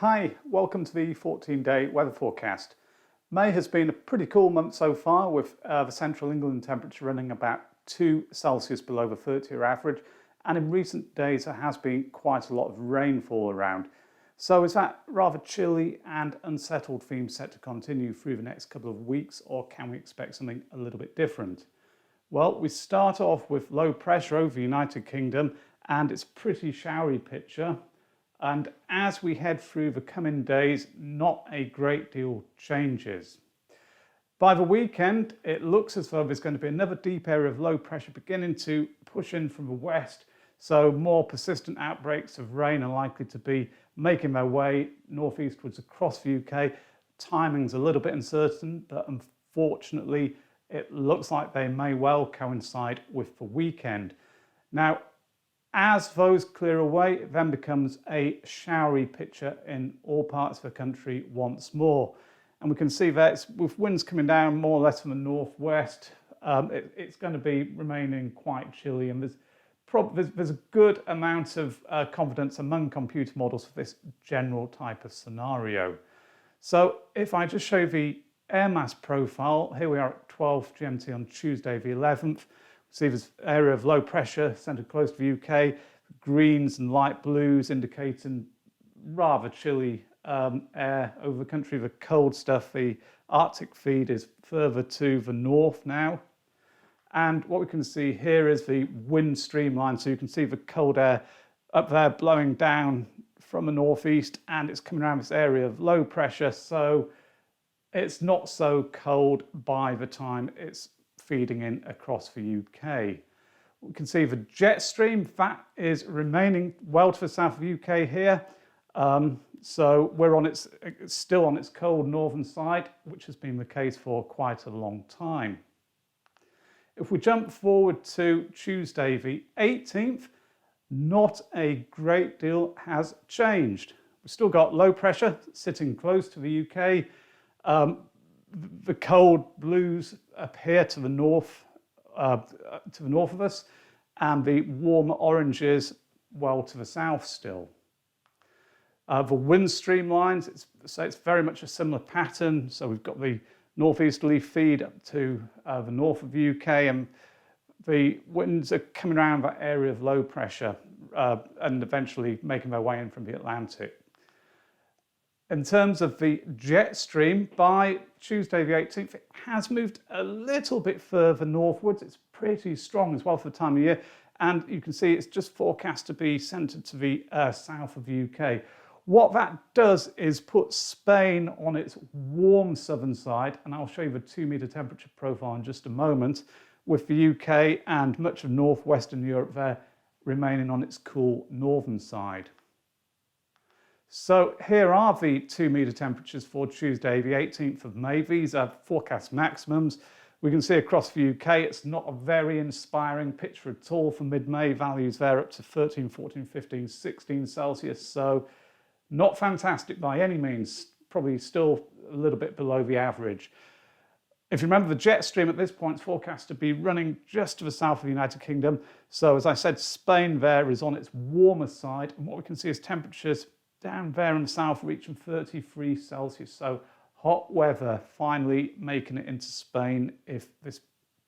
Hi, welcome to the 14-day weather forecast. May has been a pretty cool month so far, with the central England temperature running about 2 Celsius below the 30-year average, and in recent days there has been quite a lot of rainfall around. So is that rather chilly and unsettled theme set to continue through the next couple of weeks, or can we expect something a little bit different? Well, we start off with low pressure over the United Kingdom, and it's a pretty showery picture. And as we head through the coming days, not a great deal changes. By the weekend, it looks as though there's going to be another deep area of low pressure beginning to push in from the west. So more persistent outbreaks of rain are likely to be making their way northeastwards across the UK. Timing's a little bit uncertain, but unfortunately, it looks like they may well coincide with the weekend. Now, as those clear away, it then becomes a showery picture in all parts of the country once more. And we can see that with winds coming down more or less from the northwest, it's going to be remaining quite chilly, and there's a good amount of confidence among computer models for this general type of scenario. So if I just show the air mass profile, here we are at 12 GMT on Tuesday the 11th. See this area of low pressure centred close to the UK, greens and light blues indicating rather chilly air over the country. The cold stuff, the Arctic feed, is further to the north now. And what we can see here is the wind streamline. So you can see the cold air up there blowing down from the northeast, and it's coming around this area of low pressure. So it's not so cold by the time it's feeding in across the UK. We can see the jet stream, that is remaining well to the south of the UK here. So we're still on its cold northern side, which has been the case for quite a long time. If we jump forward to Tuesday the 18th, not a great deal has changed. We've still got low pressure sitting close to the UK. The cold blues appear to the north of us, and the warmer oranges well to the south still. The wind streamlines, it's very much a similar pattern. So we've got the northeasterly feed up to the north of the UK, and the winds are coming around that area of low pressure and eventually making their way in from the Atlantic. In terms of the jet stream, by Tuesday the 18th, it has moved a little bit further northwards. It's pretty strong as well for the time of year. And you can see it's just forecast to be centred to the south of the UK. What that does is put Spain on its warm southern side, and I'll show you the 2-metre temperature profile in just a moment, with the UK and much of northwestern Europe there remaining on its cool northern side. So here are the 2-metre temperatures for Tuesday the 18th of May. These are forecast maximums. We can see across the UK it's not a very inspiring picture at all for mid-May. Values there up to 13, 14, 15, 16 Celsius. So not fantastic by any means, probably still a little bit below the average. If you remember, the jet stream at this point is forecast to be running just to the south of the United Kingdom. So as I said, Spain there is on its warmer side, and what we can see is temperatures down there in the south reaching 33 Celsius. So hot weather finally making it into Spain if this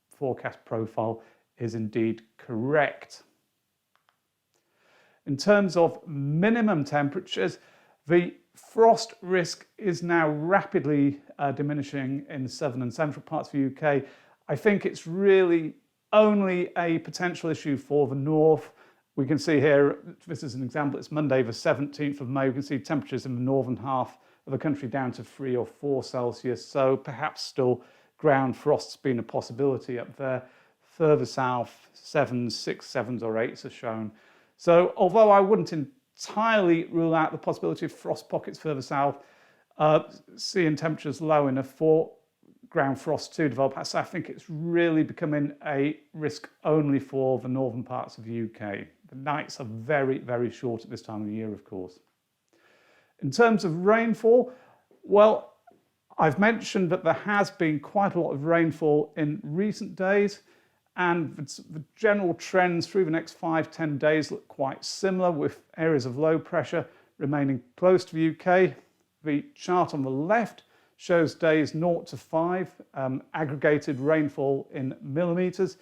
forecast profile is indeed correct. In terms of minimum temperatures, the frost risk is now rapidly diminishing in the southern and central parts of the UK. I think it's really only a potential issue for the north. We can see here, this is an example, it's Monday the 17th of May. We can see temperatures in the northern half of the country down to 3 or 4 Celsius. So perhaps still ground frosts being a possibility up there. Further south, 7s, 6, 7s or 8s are shown. So although I wouldn't entirely rule out the possibility of frost pockets further south, seeing temperatures low enough for ground frost to develop, I think it's really becoming a risk only for the northern parts of the UK. The nights are very, very short at this time of the year, of course. In terms of rainfall, well, I've mentioned that there has been quite a lot of rainfall in recent days, and the general trends through the next 5-10 days look quite similar, with areas of low pressure remaining close to the UK. The chart on the left shows days 0 to 5, aggregated rainfall in millimetres.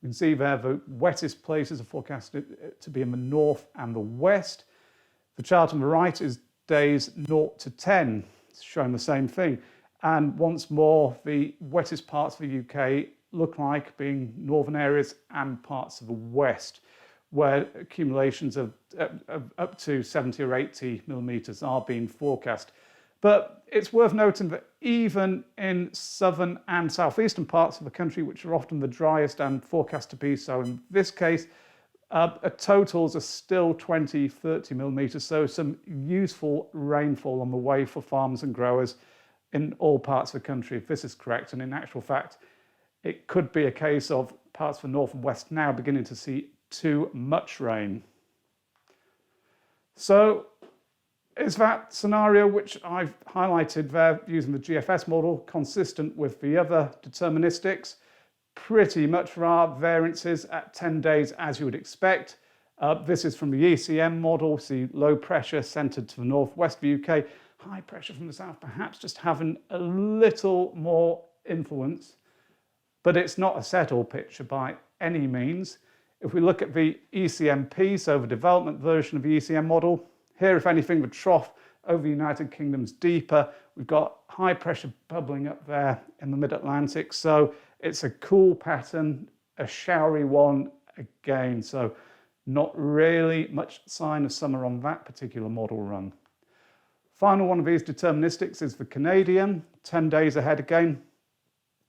You can see there the wettest places are forecasted to be in the north and the west. The chart on the right is days 0 to 10, it's showing the same thing. And once more, the wettest parts of the UK look like being northern areas and parts of the west, where accumulations of up to 70 or 80 millimetres are being forecast. But it's worth noting that even in southern and southeastern parts of the country, which are often the driest and forecast to be so in this case, totals are still 20, 30 millimetres, so some useful rainfall on the way for farmers and growers in all parts of the country, if this is correct. And in actual fact, it could be a case of parts of the north and west now beginning to see too much rain. So is that scenario which I've highlighted there using the GFS model consistent with the other deterministics? Pretty much there are variances at 10 days as you would expect. This is from the ECM model, see low pressure centred to the northwest of the UK, high pressure from the south perhaps just having a little more influence, but it's not a settled picture by any means. If we look at the ECMP, so the development version of the ECM model, here, if anything, the trough over the United Kingdom's deeper. We've got high pressure bubbling up there in the mid-Atlantic. So it's a cool pattern, a showery one again. So not really much sign of summer on that particular model run. Final one of these deterministics is the Canadian, 10 days ahead again.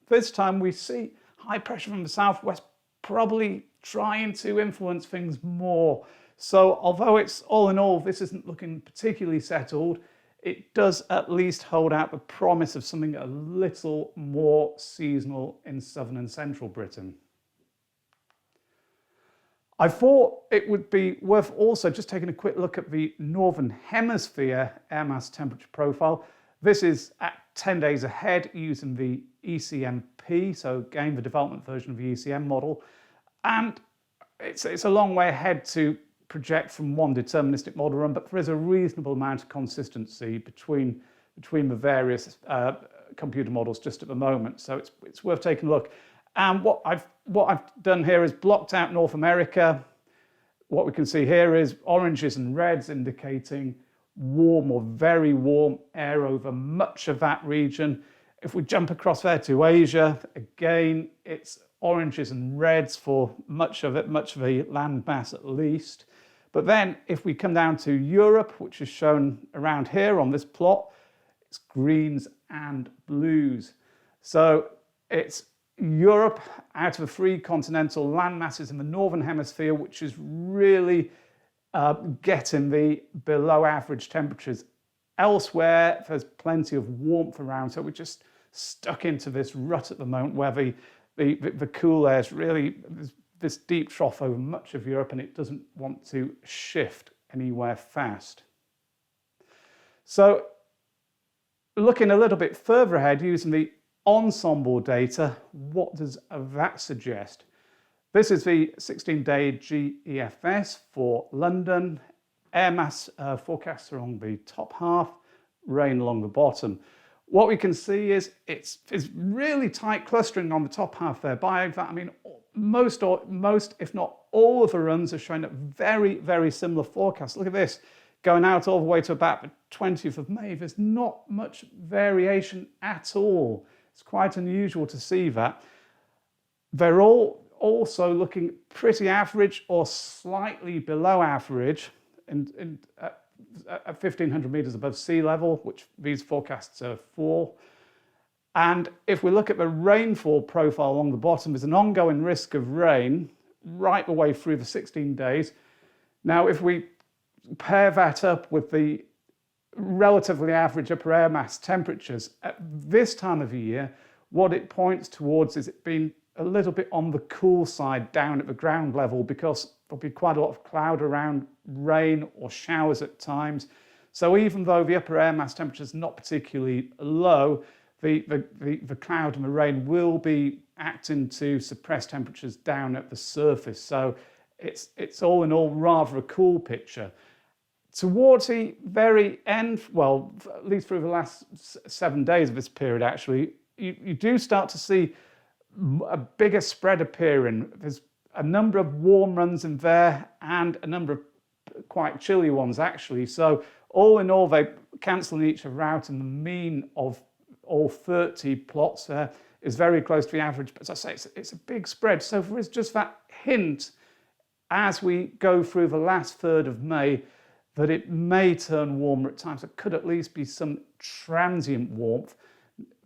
This time we see high pressure from the southwest probably trying to influence things more. So although it's all in all, this isn't looking particularly settled, it does at least hold out the promise of something a little more seasonal in southern and central Britain. I thought it would be worth also just taking a quick look at the Northern Hemisphere air mass temperature profile. This is at 10 days ahead using the ECMP, so again the development version of the ECM model. And it's a long way ahead to project from one deterministic model run, but there is a reasonable amount of consistency between the various computer models just at the moment. So it's worth taking a look. And what I've done here is blocked out North America. What we can see here is oranges and reds indicating warm or very warm air over much of that region. If we jump across there to Asia, again, it's oranges and reds for much of it, much of the land mass at least. But then if we come down to Europe, which is shown around here on this plot, it's greens and blues. So it's Europe out of the three continental land masses in the Northern Hemisphere, which is really getting the below average temperatures. Elsewhere, there's plenty of warmth around, so we're just stuck into this rut at the moment where the cool air is really this deep trough over much of Europe, and it doesn't want to shift anywhere fast. So looking a little bit further ahead using the ensemble data, what does that suggest? This is the 16-day GEFS for London. Air mass forecasts are on the top half, rain along the bottom. What we can see is it's really tight clustering on the top half there. By that I mean most, if not all of the runs are showing a very, very similar forecast. Look at this, going out all the way to about the 20th of May. There's not much variation at all. It's quite unusual to see that. They're all also looking pretty average or slightly below average at 1,500 metres above sea level, which these forecasts are for. And if we look at the rainfall profile along the bottom, there's an ongoing risk of rain right the way through the 16 days. Now, if we pair that up with the relatively average upper air mass temperatures at this time of the year, what it points towards is it being a little bit on the cool side down at the ground level, because there'll be quite a lot of cloud around, rain or showers at times. So even though the upper air mass temperature is not particularly low, the cloud and the rain will be acting to suppress temperatures down at the surface. So it's all in all rather a cool picture. Towards the very end, well, at least through the last 7 days of this period, actually, you do start to see a bigger spread appearing. There's a number of warm runs in there and a number of quite chilly ones, actually. So all in all, they cancelling each other out, and the mean of all 30 plots there is very close to the average. But as I say, it's a big spread. So there is just that hint as we go through the last third of May that it may turn warmer at times. There could at least be some transient warmth.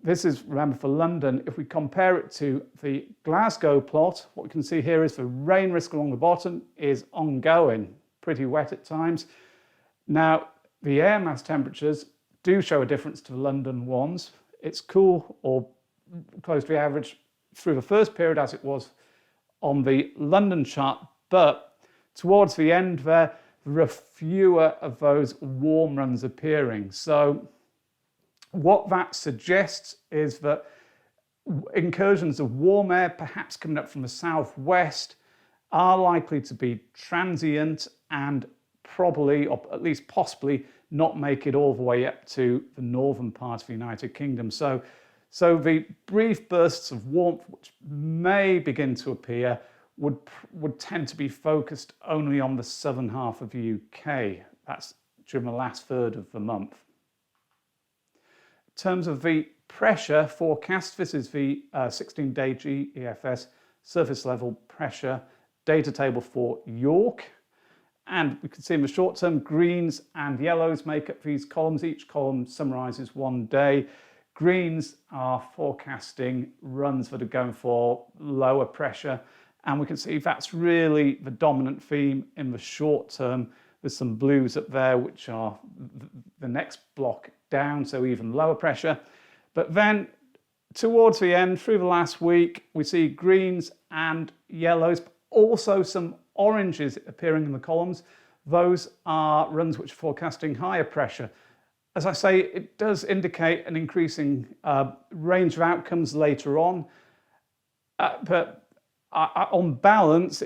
This is, remember, for London. If we compare it to the Glasgow plot, what we can see here is the rain risk along the bottom is ongoing, pretty wet at times. Now, the air mass temperatures do show a difference to the London ones. It's cool or close to the average through the first period as it was on the London chart, but towards the end there are fewer of those warm runs appearing. So what that suggests is that incursions of warm air, perhaps coming up from the southwest, are likely to be transient and probably, or at least possibly, not make it all the way up to the northern part of the United Kingdom. So the brief bursts of warmth which may begin to appear would tend to be focused only on the southern half of the UK. That's during the last third of the month. In terms of the pressure forecast, this is the 16-day GEFS surface level pressure data table for York. And we can see in the short term, greens and yellows make up these columns. Each column summarises 1 day. Greens are forecasting runs that are going for lower pressure. And we can see that's really the dominant theme in the short term. There's some blues up there, which are the next block down, so even lower pressure. But then towards the end, through the last week, we see greens and yellows, but also some oranges appearing in the columns. Those are runs which are forecasting higher pressure. As I say, it does indicate an increasing range of outcomes later on. But on balance,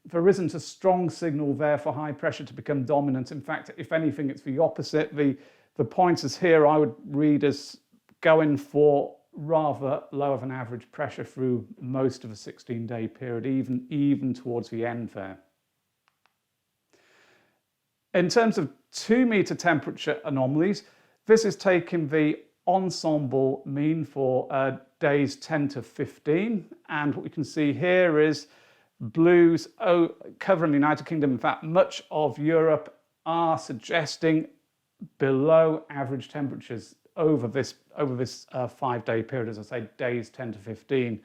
there isn't a strong signal there for high pressure to become dominant. In fact, if anything, it's the opposite. The pointers here I would read as going for rather lower than average pressure through most of the 16-day period, even towards the end there. In terms of 2-meter temperature anomalies, this is taking the ensemble mean for days 10 to 15, and what we can see here is blues covering the United Kingdom. In fact, much of Europe are suggesting below average temperatures over this 5-day period. As I say, days 10 to 15.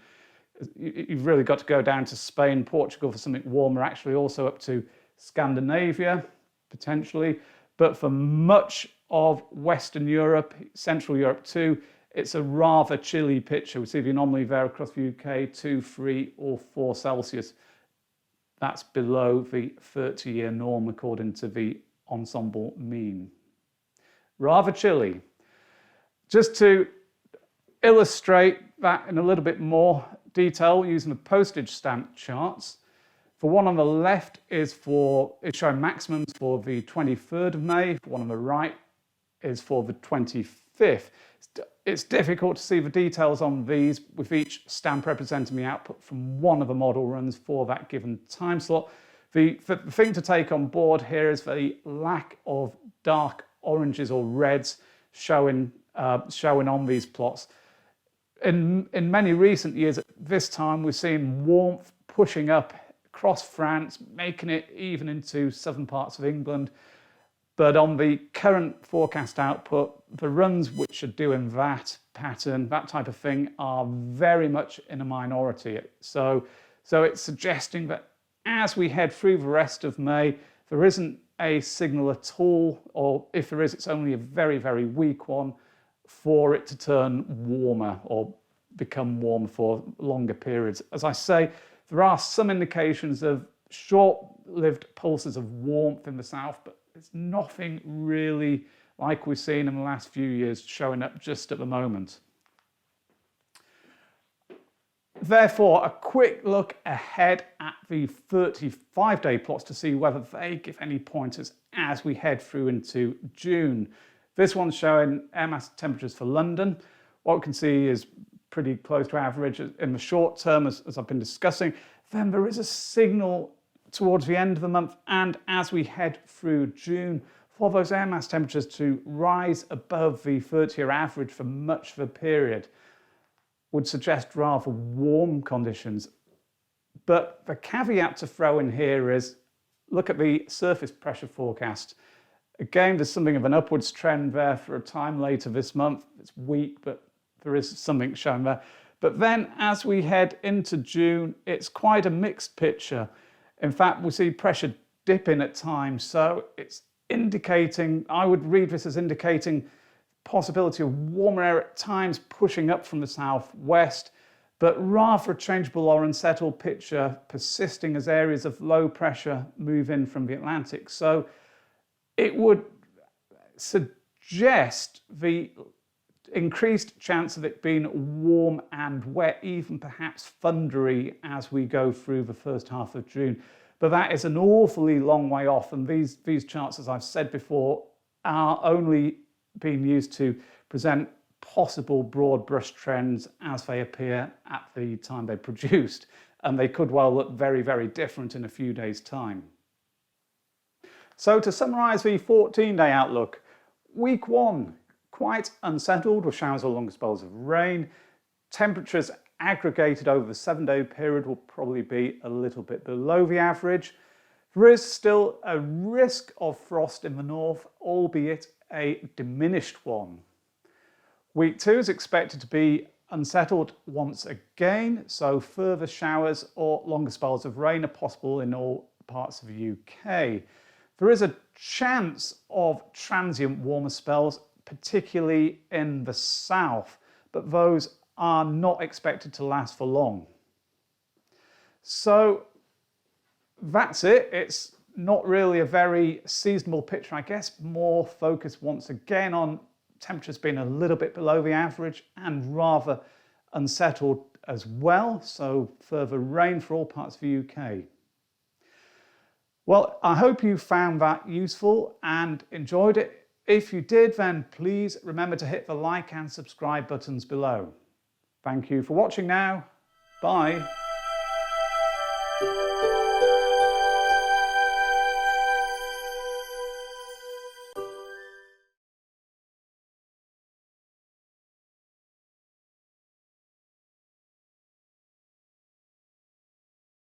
You've really got to go down to Spain, Portugal for something warmer, actually also up to Scandinavia, potentially. But for much of Western Europe, Central Europe too, it's a rather chilly picture. We see the anomaly there across the UK, 2, 3 or 4 Celsius. That's below the 30-year norm according to the ensemble mean. Rather chilly. Just to illustrate that in a little bit more detail using the postage stamp charts, the one on the left is showing maximums for the 23rd of May. The one on the right is for the 25th. It's difficult to see the details on these, with each stamp representing the output from one of the model runs for that given time slot. The thing to take on board here is the lack of dark oranges or reds showing on these plots. In many recent years at this time, we've seen warmth pushing up across France, making it even into southern parts of England. But on the current forecast output, the runs which are doing that pattern, that type of thing, are very much in a minority. So it's suggesting that as we head through the rest of May, there isn't a signal at all, or if there is, it's only a very, very weak one, for it to turn warmer or become warm for longer periods. As I say, there are some indications of short-lived pulses of warmth in the south, but it's nothing really like we've seen in the last few years showing up just at the moment. Therefore, a quick look ahead at the 35-day plots to see whether they give any pointers as we head through into June. This one's showing air mass temperatures for London. What we can see is pretty close to average in the short term, as I've been discussing. Then there is a signal towards the end of the month and as we head through June for those air mass temperatures to rise above the 30-year average for much of the period. Would suggest rather warm conditions. But the caveat to throw in here is, look at the surface pressure forecast. Again, there's something of an upwards trend there for a time later this month. It's weak, but there is something shown there. But then as we head into June, it's quite a mixed picture. In fact, we see pressure dipping at times. So it's indicating, I would read this as indicating possibility of warmer air at times pushing up from the southwest, but rather a changeable or unsettled picture persisting as areas of low pressure move in from the Atlantic. So it would suggest the increased chance of it being warm and wet, even perhaps thundery as we go through the first half of June. But that is an awfully long way off, and these charts, as I've said before, are only being used to present possible broad brush trends as they appear at the time they're produced, and they could well look very, very different in a few days' time. So to summarise the 14-day outlook, week 1, quite unsettled with showers or longer spells of rain. Temperatures aggregated over the 7-day period will probably be a little bit below the average. There is still a risk of frost in the north, albeit a diminished one. Week 2 is expected to be unsettled once again, so further showers or longer spells of rain are possible in all parts of the UK. There is a chance of transient warmer spells, particularly in the south, but those are not expected to last for long. So that's it. It's not really a very seasonable picture, I guess, more focused once again on temperatures being a little bit below the average and rather unsettled as well, so further rain for all parts of the UK. Well, I hope you found that useful and enjoyed it. If you did, then please remember to hit the like and subscribe buttons below. Thank you for watching now. Bye.